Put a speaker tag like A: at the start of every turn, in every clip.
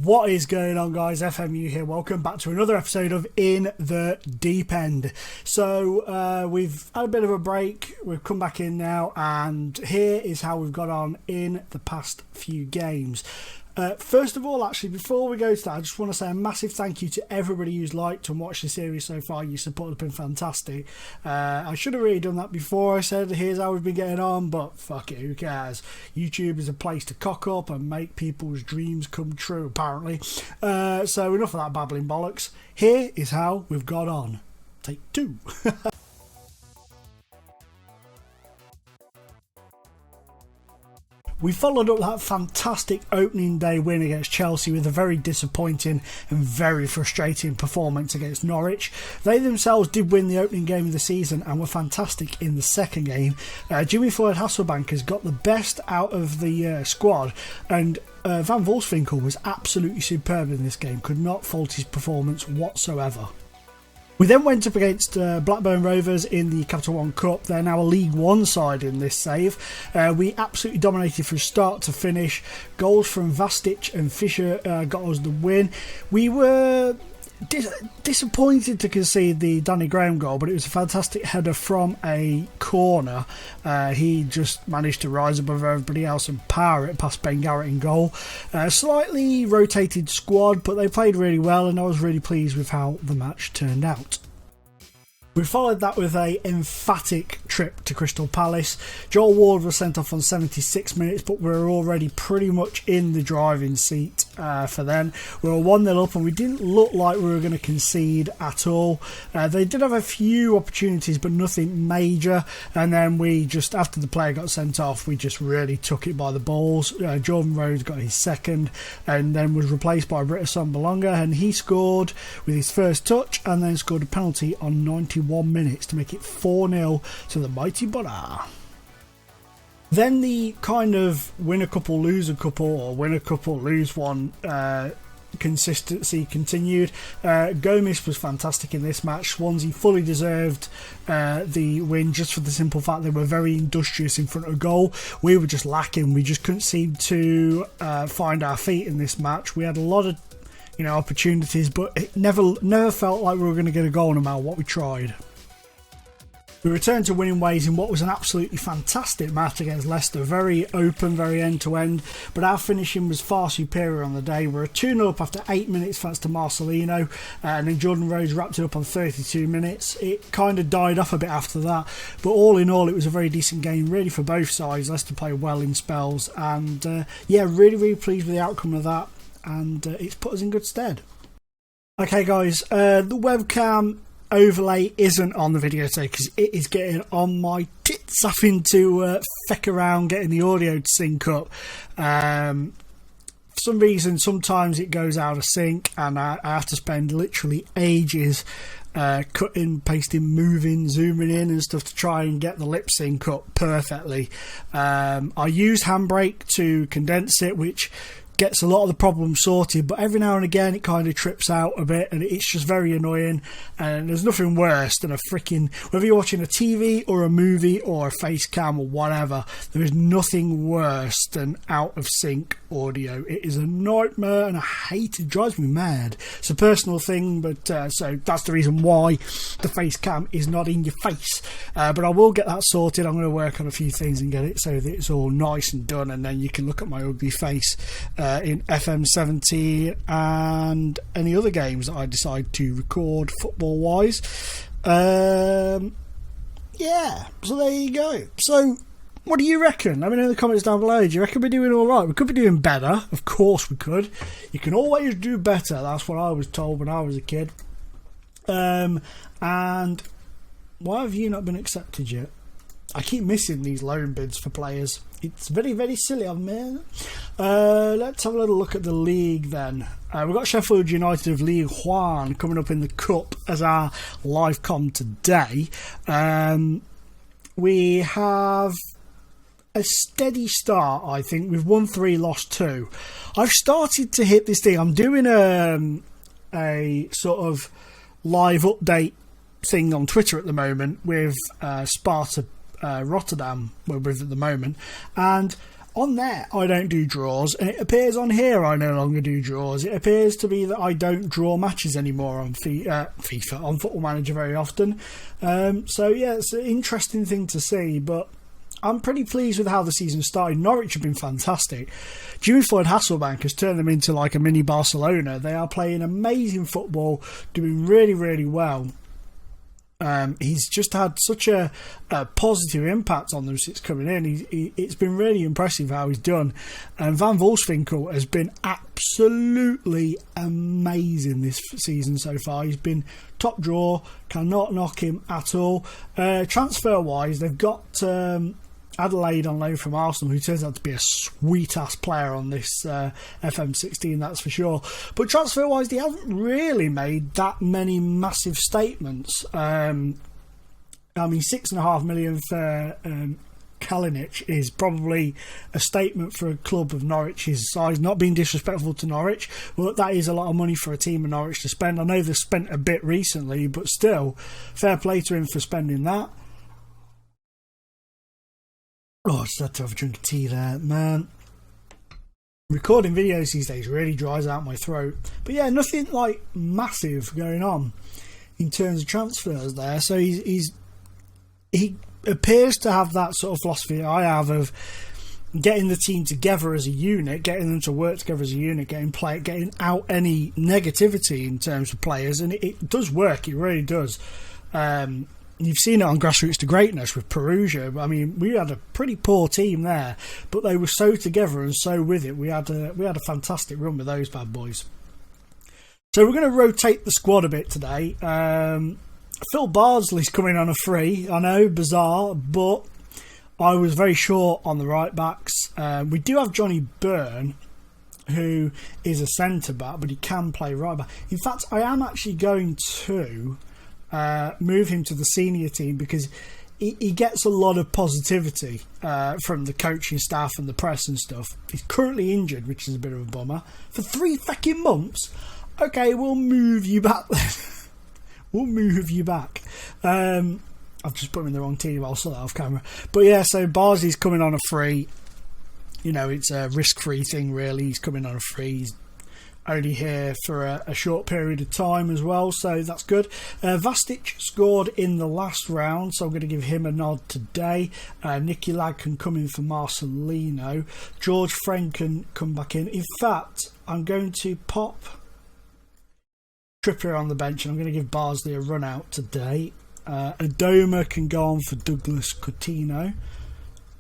A: What is going on, guys? FMU here. Welcome back to another episode of In the Deep End. So we've had a bit of a break. We've come back in now, and here is how we've got on in the past few games. First of all, actually, before we go to that, I just want to say a massive thank you to everybody who's liked and watched the series so far. Your support has been fantastic. I should have really done that before I said here's how we've been getting on, but fuck it, who cares? YouTube is a place to cock up and make people's dreams come true, apparently. So enough of that babbling bollocks. Here is how we've got on. Take two. We followed up that fantastic opening day win against Chelsea with a very disappointing and very frustrating performance against Norwich. They themselves did win the opening game of the season and were fantastic in the second game. Jimmy Floyd Hasselbank has got the best out of the squad, and Van Volswinkel was absolutely superb in this game, could not fault his performance whatsoever. We then went up against Blackburn Rovers in the Capital One Cup. They're now a League One side in this save. We absolutely dominated from start to finish. Goals from Vastic and Fisher got us the win. We were disappointed to concede the Danny Graham goal, but it was a fantastic header from a corner. He just managed to rise above everybody else and power it past Ben Garrett in goal. Slightly rotated squad, but they played really well, and I was really pleased with how the match turned out. We followed that with an emphatic trip to Crystal Palace. Joel Ward was sent off on 76 minutes, but we were already pretty much in the driving seat for then. We were 1-0 up and we didn't look like we were going to concede at all. They did have a few opportunities, but nothing major. And then we just, after the player got sent off, we just really took it by the balls. Jordan Rhodes got his second and then was replaced by Britta Sombalonga, and he scored with his first touch and then scored a penalty on 91 minutes to make it 4-0 to the mighty Bora. Then the kind of win a couple, lose a couple, or win a couple, lose one consistency continued. Gomes was fantastic in this match. Swansea fully deserved the win just for the simple fact they were very industrious in front of goal. We were just lacking. We just couldn't seem to find our feet in this match. We had a lot of opportunities, but it never felt like we were going to get a goal no matter what we tried. We returned to winning ways in what was an absolutely fantastic match against Leicester. Very open, very end-to-end, but our finishing was far superior on the day. We were 2-0 up after 8 minutes thanks to Marcelino, and then Jordan Rhodes wrapped it up on 32 minutes. It kind of died off a bit after that, but all in all it was a very decent game really for both sides. Leicester played well in spells, and really pleased with the outcome of that, and it's put us in good stead. Okay guys, the webcam overlay isn't on the video today because it is getting on my tits, having to feck around getting the audio to sync up. For some reason sometimes it goes out of sync and I have to spend literally ages cutting, pasting, moving, zooming in and stuff to try and get the lip sync up perfectly. I use Handbrake to condense it, which gets a lot of the problems sorted, but every now and again it kind of trips out a bit and it's just very annoying. And there's nothing worse than a freaking, whether you're watching a TV or a movie or a face cam or whatever, there is nothing worse than out of sync audio. It is a nightmare and I hate it. It drives me mad. It's a personal thing, but so that's the reason why the face cam is not in your face, but I will get that sorted. I'm going to work on a few things and get it so that it's all nice and done, and then you can look at my ugly face in FM17 and any other games that I decide to record football wise. So there you go. So what do you reckon? Let me know in the comments down below. Do you reckon we're doing alright? We could be doing better. Of course we could. You can always do better. That's what I was told when I was a kid. And why have you not been accepted yet? I keep missing these loan bids for players. It's very, very silly of me. Let's have a little look at the league then. We've got Sheffield United of League One coming up in the Cup as our live com today. We have a steady start, I think. We've won 3, lost 2. I've started to hit this thing. I'm doing a sort of live update thing on Twitter at the moment with Sparta Rotterdam, we're with at the moment, and on there I don't do draws, and it appears on here I no longer do draws. It appears to be that I don't draw matches anymore on FIFA, on Football Manager very often. So yeah, it's an interesting thing to see, but I'm pretty pleased with how the season started. Norwich have been fantastic. Jimmy Floyd Hasselbank has turned them into like a mini Barcelona. They are playing amazing football, doing really, really well. He's just had such a positive impact on them since coming in. It's been really impressive how he's done. And Van Volswinkel has been absolutely amazing this season so far. He's been top draw, cannot knock him at all. Transfer-wise, they've got Adelaide on loan from Arsenal, who turns out to be a sweet-ass player on this FM16, that's for sure. But transfer-wise, they haven't really made that many massive statements. I mean, $6.5 million for Kalinic is probably a statement for a club of Norwich's size. Not being disrespectful to Norwich, but that is a lot of money for a team of Norwich to spend. I know they've spent a bit recently, but still, fair play to him for spending that. Oh, I just had to have a drink of tea there, man. Recording videos these days really dries out my throat. But yeah, nothing like massive going on in terms of transfers there. So he appears to have that sort of philosophy I have of getting the team together as a unit, getting them to work together as a unit, getting out any negativity in terms of players, and it does work. It really does. You've seen it on Grassroots to Greatness with Perugia. I mean, we had a pretty poor team there, but they were so together and so with it. We had a fantastic run with those bad boys. So we're going to rotate the squad a bit today. Phil Bardsley's coming on a free. I know, bizarre, but I was very short on the right backs. We do have Johnny Byrne, who is a centre back, but he can play right back. In fact, I am actually going to move him to the senior team because he gets a lot of positivity from the coaching staff and the press and stuff. He's currently injured, which is a bit of a bummer, for 3 fucking months. Okay, we'll move you back then. We'll move you back. I've just put him in the wrong team. I'll sort that off camera. But yeah, so Barsley's coming on a free. You know, it's a risk-free thing really. He's coming on a free. He's only here for a short period of time as well, so that's good. Vastic scored in the last round, so I'm going to give him a nod today. Nicky Ladd can come in for Marcelino. George Friend can come back in. In fact, I'm going to pop Trippier on the bench, and I'm going to give Barsley a run out today. Adoma can go on for Douglas Coutinho,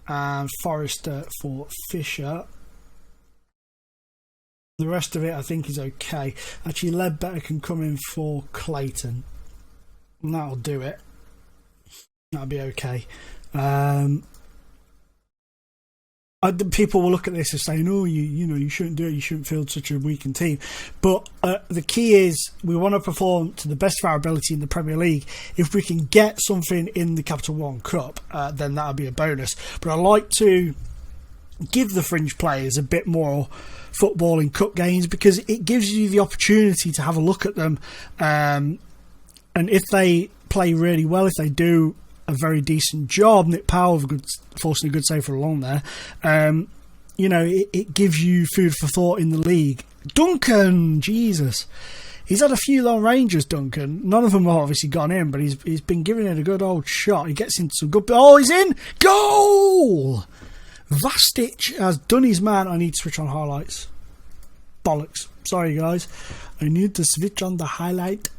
A: and Forrester for Fisher. The rest of it I think is okay. Actually, Ledbetter can come in for Clayton, and that'll do it. That'll be okay. People will look at this and say, "No, you shouldn't do it. You shouldn't field such a weakened team." But the key is we want to perform to the best of our ability in the Premier League. If we can get something in the Capital One Cup, then that'll be a bonus. But I like to give the fringe players a bit more football in cup games because it gives you the opportunity to have a look at them, and if they play really well, if they do a very decent job, Nick Powell forcing a good save for along there, it gives you food for thought in the league. Duncan, Jesus, he's had a few long ranges, Duncan. None of them have obviously gone in, but he's been giving it a good old shot. He gets into some good... Oh, he's in! Goal! Vastic has done his man. I need to switch on highlights. Bollocks. Sorry, guys. I need to switch on the highlight.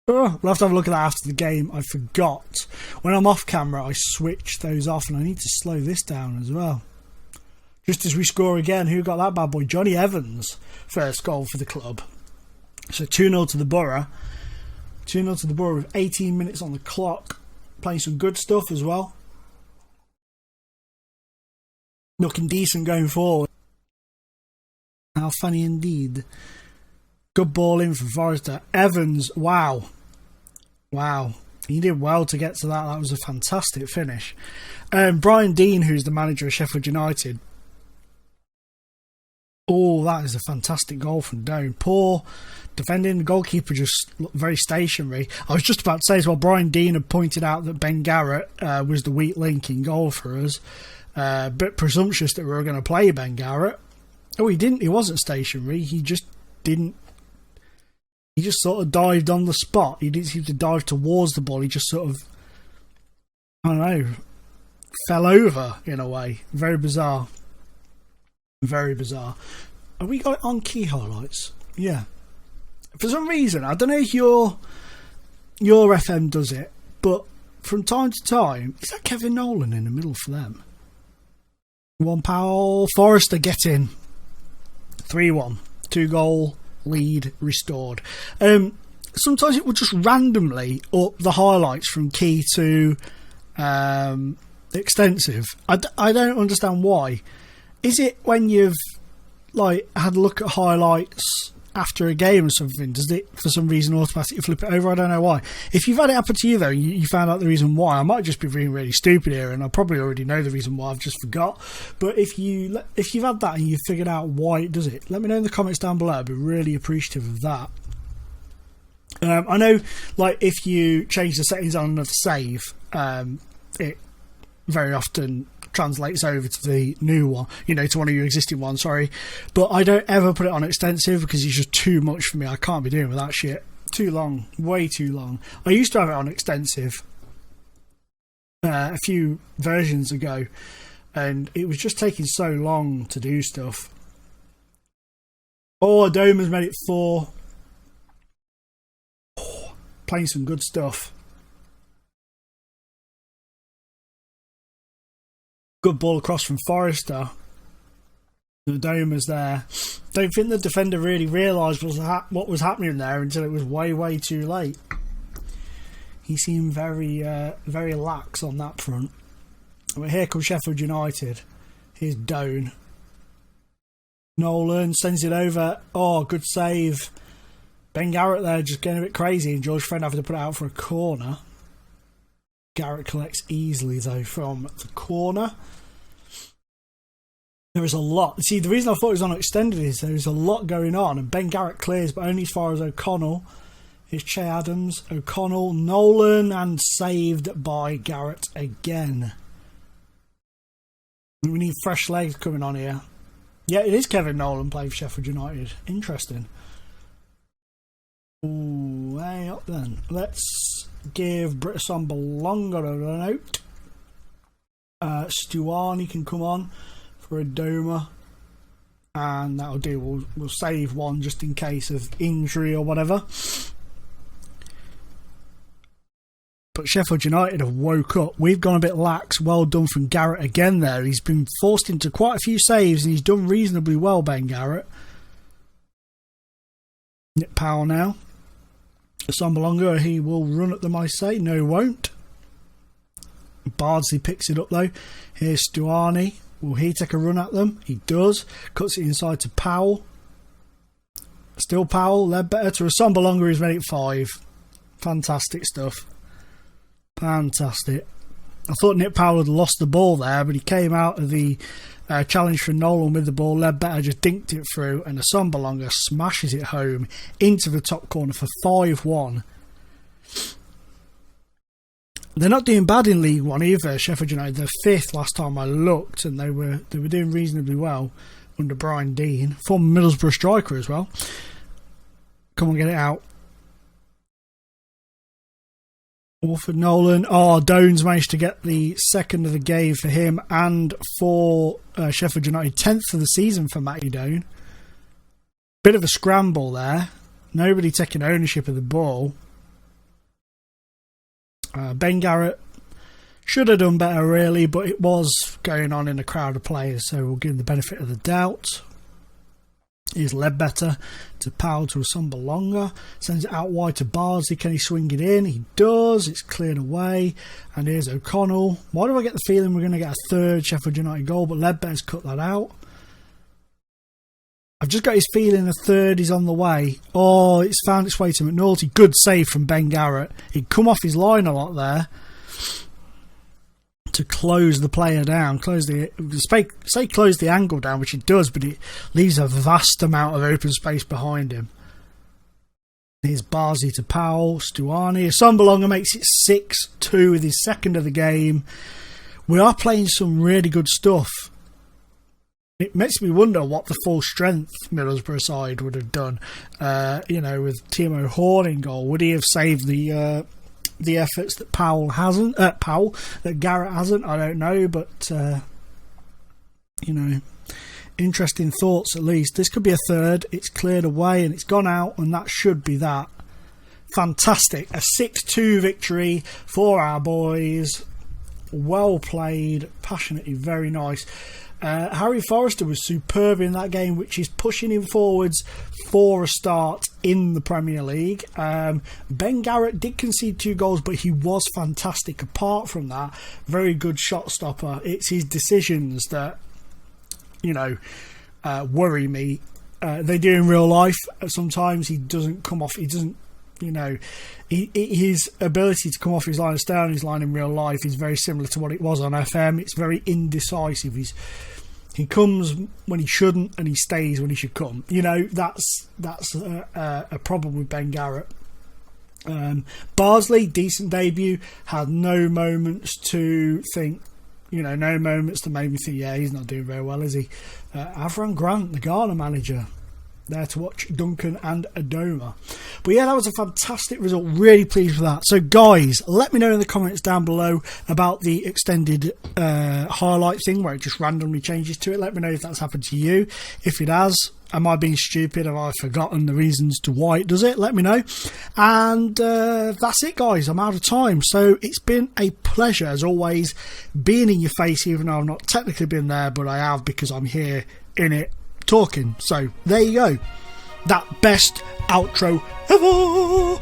A: Oh, we'll have to have a look at that after the game. I forgot. When I'm off camera, I switch those off, and I need to slow this down as well. Just as we score again, who got that bad boy? Johnny Evans. First goal for the club. So 2-0 to the Borough. 2-0 to the Borough with 18 minutes on the clock. Playing some good stuff as well. Looking decent going forward. How funny indeed. Good ball in from Forrester. Evans, wow. He did well to get to that. That was a fantastic finish. Brian Dean, who's the manager of Sheffield United. Oh, that is a fantastic goal from down. Poor defending. The goalkeeper just looked very stationary. I was just about to say as well, Brian Dean had pointed out that Ben Garrett was the weak link in goal for us. Bit presumptuous that we were going to play Ben Garrett. Oh, he didn't. He wasn't stationary. He just didn't. He just sort of dived on the spot. He didn't seem to dive towards the ball. He just sort of, I don't know, fell over in a way. Very bizarre. Very bizarre. Have we got it on key highlights? Yeah. For some reason, I don't know if your FM does it, but from time to time, is that Kevin Nolan in the middle for them? 1 Powell, Forrester get in. 3-1. 2-goal lead restored. Sometimes it will just randomly up the highlights from key to extensive. I don't understand why. Is it when you've had a look at highlights after a game or something? Does it for some reason automatically flip it over? I don't know why. If you've had it happen to you though, you found out the reason why. I might just be being really stupid here, and I probably already know the reason why. I've just forgot. But if you've had that and you've figured out why it does it, let me know in the comments down below. I'd be really appreciative of that. I know, if you change the settings on another save, it very often translates over to the new one, to one of your existing ones, sorry. But I don't ever put it on extensive because it's just too much for me. I can't be doing with that shit. Too long. Way too long. I used to have it on extensive a few versions ago, and it was just taking so long to do stuff. Oh, Adoma's made it 4. Oh, playing some good stuff. Good ball across from Forrester. The Doma's there. Don't think the defender really realised what was happening there until it was way, way too late. He seemed very, very lax on that front. But here comes Sheffield United. Here's Doan. Nolan sends it over. Oh, good save. Ben Garrett there just getting a bit crazy, and George Friend having to put it out for a corner. Garrett collects easily though from the corner. There is a lot. See, the reason I thought it was on extended is there is a lot going on, and Ben Garrett clears, but only as far as O'Connell. Here's Che Adams, O'Connell, Nolan, and saved by Garrett again. We need fresh legs coming on here. Yeah, it is Kevin Nolan playing for Sheffield United. Interesting. Ooh, way up then. Let's give Britson Belonga a note. Stuani can come on for a Doma, and that'll do. We'll save one just in case of injury or whatever. But Sheffield United have woke up. We've gone a bit lax. Well done from Garrett again there. He's been forced into quite a few saves, and he's done reasonably well, Ben Garrett. Nick Powell now. Sambalonga, he will run at them, I say. No, he won't. Bardsley picks it up though. Here's Stuani. Will he take a run at them? He does. Cuts it inside to Powell. Still Powell. Ledbetter to Sambalonga, who's made it 5. Fantastic stuff. Fantastic. I thought Nick Powell had lost the ball there, but he came out of the challenge for Nolan with the ball. Ledbetter just dinked it through, and Asombalonga smashes it home into the top corner for 5-1. They're not doing bad in League One either, Sheffield United. They're 5th last time I looked, and they were doing reasonably well under Brian Dean, former Middlesbrough striker as well. Come on, get it out. Orford Nolan. Oh, Doan's managed to get the second of the game for him and for Sheffield United. 10th of the season for Matty Doan. Bit of a scramble there. Nobody taking ownership of the ball. Ben Garrett should have done better really, but it was going on in a crowd of players, so we'll give him the benefit of the doubt. Here's Ledbetter to Powell to Asombalonga. Sends it out wide to Bardsley. Can he swing it in? He does. It's cleared away. And here's O'Connell. Why do I get the feeling we're going to get a third Sheffield United goal? But Ledbetter's cut that out. I've just got his feeling a third is on the way. Oh, it's found its way to McNulty. Good save from Ben Garrett. He'd come off his line a lot there to close the player down, close the angle down, which it does, but it leaves a vast amount of open space behind him. Here's Bardsley to Powell, Stuani. Asombalonga makes it 6-2 with his second of the game. we are playing some really good stuff. It makes me wonder what the full strength Middlesbrough side would have done. With Timo Horn in goal, would he have saved the efforts that that Garrett hasn't? I don't know, but interesting thoughts at least. This could be a third. It's cleared away and it's gone out, and that should be that. Fantastic. A 6-2 victory for our boys. Well played, passionately, very nice. Harry Forrester was superb in that game, which is pushing him forwards for a start in the Premier League. Ben Garrett did concede 2 goals, but he was fantastic. Apart from that, very good shot stopper. It's his decisions that, worry me. They do in real life. Sometimes he doesn't come off. He doesn't. His ability to come off his line and stay on his line in real life is very similar to what it was on FM. It's very indecisive. He comes when he shouldn't and he stays when he should come. That's a problem with Ben Garrett. Barnsley, decent debut, had no moments to think, no moments to make me think, yeah, he's not doing very well, is he? Avram Grant, the Ghana manager, there to watch Duncan and Adoma. But yeah, that was a fantastic result. Really pleased with that. So guys, let me know in the comments down below about the extended highlight thing where it just randomly changes to it. Let me know if that's happened to you. If it has, am I being stupid? Have I forgotten the reasons to why it does it? Let me know. And that's it, guys. I'm out of time. So it's been a pleasure, as always, being in your face, even though I've not technically been there, but I have, because I'm here in it talking. So there you go. That best outro ever.